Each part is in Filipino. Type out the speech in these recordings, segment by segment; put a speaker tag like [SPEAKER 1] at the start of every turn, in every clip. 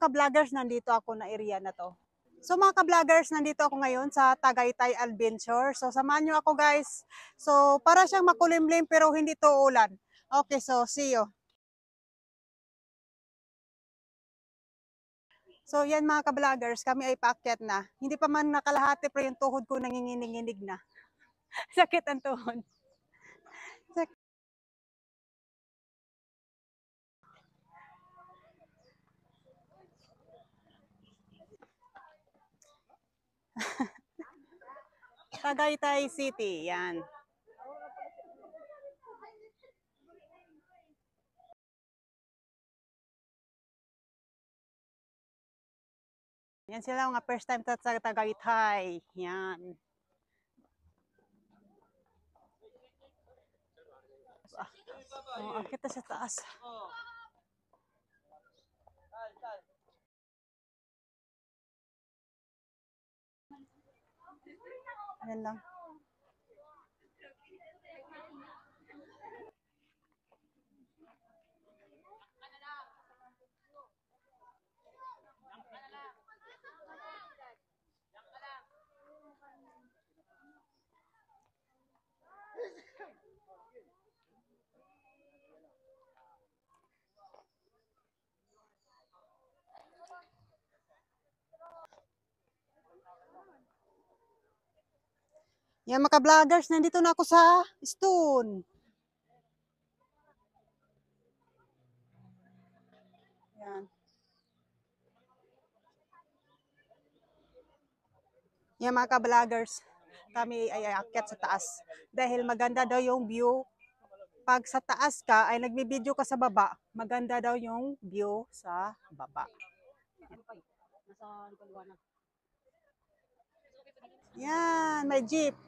[SPEAKER 1] ka-vloggers, nandito ako na area na to. So mga ka-vloggers, nandito ako ngayon sa Tagaytay Adventure. So samahan nyo ako guys. So para siyang makulimlim pero hindi to ulan. Okay, so see you. So yan mga ka-vloggers, kami ay paakyat na. Hindi pa man nakalahati pero yung tuhod ko nanginginig-nginig na. Sakit ang tuhod. Tagaytay City, yan. Yan sila mga first time sa Tagaytay. Yan. Oh, akit na sa taas. Yan lang. Yan mga vloggers, nandito na ako sa Stone. Yan. Yan mga ka-vloggers, kami ay aakyat sa taas. Dahil maganda daw yung view. Pag sa taas ka, ay nagbibideo ka sa baba, maganda daw yung view sa baba. Yan, may jeep.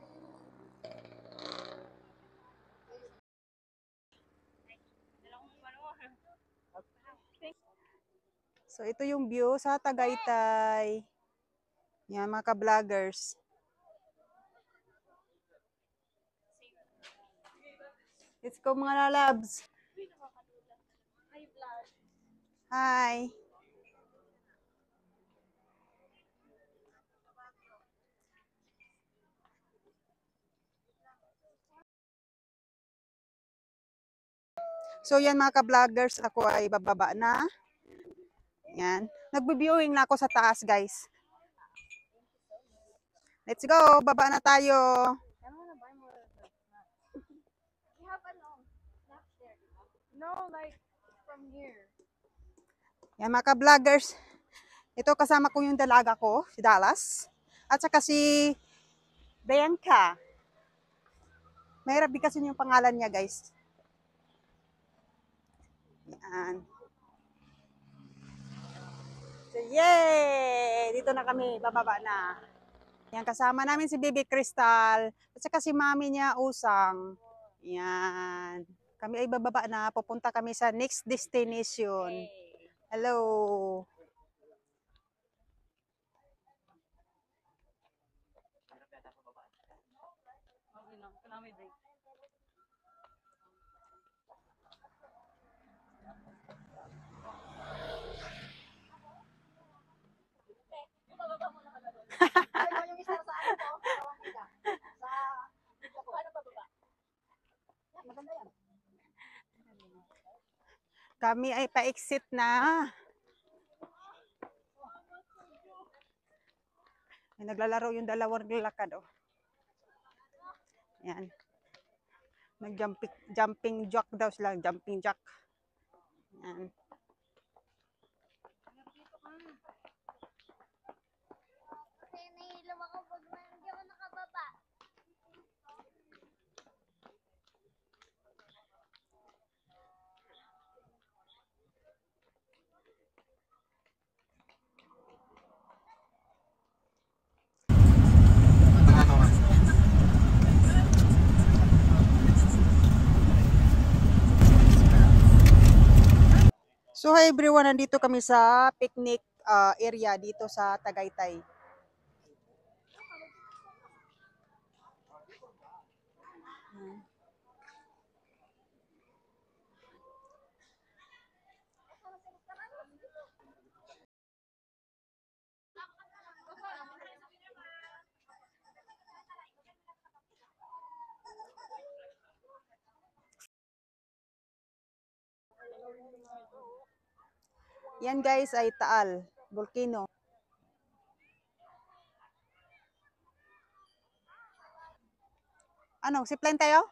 [SPEAKER 1] So ito yung view sa Tagaytay. Yan mga ka-vloggers. Let's go mga lalabs. Hi. So yan mga ka-vloggers, ako ay bababa na. Yan. Nagbe-viewing na ako sa taas, guys. Let's go, baba na tayo.
[SPEAKER 2] No, like from here.
[SPEAKER 1] Yan mga ka-vloggers. Ito kasama ko yung dalaga ko, si Dallas. At saka si Bianca. Mahirap bigkasin yung pangalan niya, guys. Yan. So, yay! Dito na kami, bababa na. Yan, kasama namin si Baby Crystal. At saka si mami niya, Usang. Yan. Kami ay bababa na. Pupunta kami sa next destination. Hello. Kami ay pa-exit na. Ay, naglalaro yung dalawang lalakad. Oh. Yan. Nag-jumping jack daw sila. Jumping jack. Yan.
[SPEAKER 2] Kasi nahihilo ako pag hindi ako nakababa.
[SPEAKER 1] So hi everyone, nandito kami sa picnic area dito sa Tagaytay. Yan guys ay Taal, volcano. Ano, zipline tayo?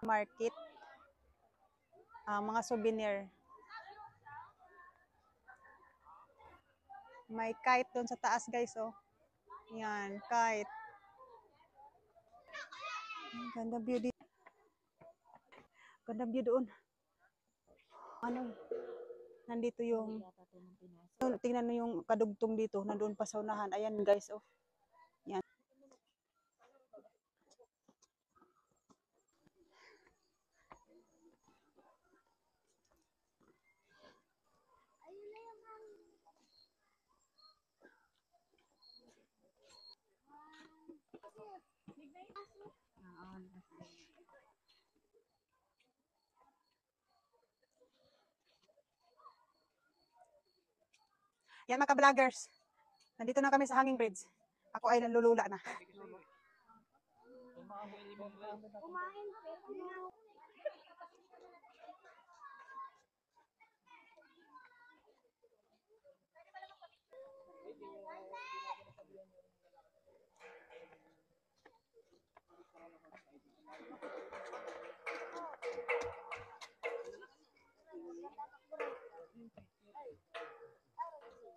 [SPEAKER 1] Market. Mga souvenir. May kite doon sa taas guys, oh. Yan, kite. Ganda view dito. Ganda view doon. Ano? Nandito yung tingnan mo yung kadugtong dito, nandoon pa sa unahan. Ayan guys, oh. Yan. Yan mga ka-vloggers. Nandito na kami sa Hanging Bridge. Ako ay nalulula na.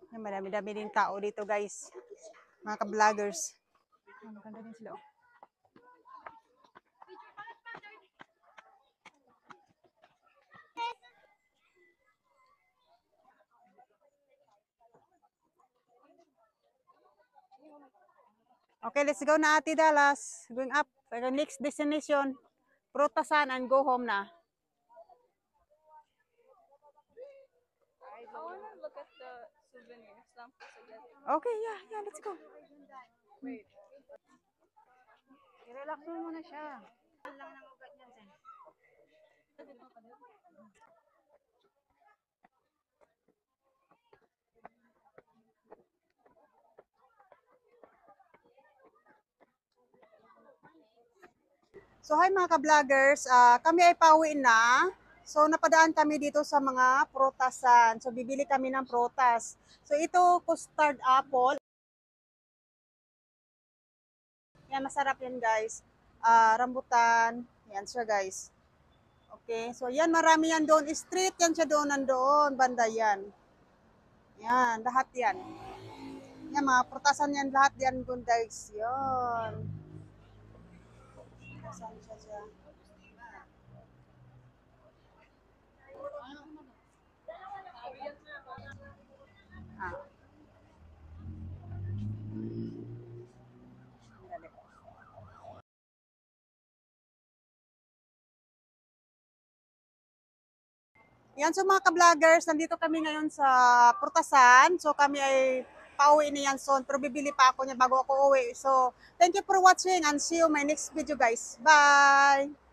[SPEAKER 1] Yan, madami-dami din tao dito guys. Mga ka-vloggers. Maganda din sila, oh. Okay, let's go na Ate Dallas. Going up. Our next destination, Prutasan and go home na.
[SPEAKER 3] I wanna look at the souvenirs lang po sa get.
[SPEAKER 1] Okay, yeah, let's go.
[SPEAKER 3] Wait.
[SPEAKER 1] I-relax mo muna siya. So hi mga ka-vloggers, kami ay pauwi na. So napadaan kami dito sa mga prutasan. So bibili kami ng prutas. So ito custard apple. Yan, masarap yan guys. Rambutan. Yan siya guys. Okay, so yan marami yan doon. Street yan siya doon, nandoon. Banda yan. Yan, lahat yan. Yan, mga prutasan yan, lahat yan doon guys. Yan. Saan siya? Yan, so mga ka-vloggers, nandito kami ngayon sa Prutasan. So kami ay pauwi ni Yanson, pero bibili pa ako niya bago ako uwi. So thank you for watching and see you my next video guys. Bye!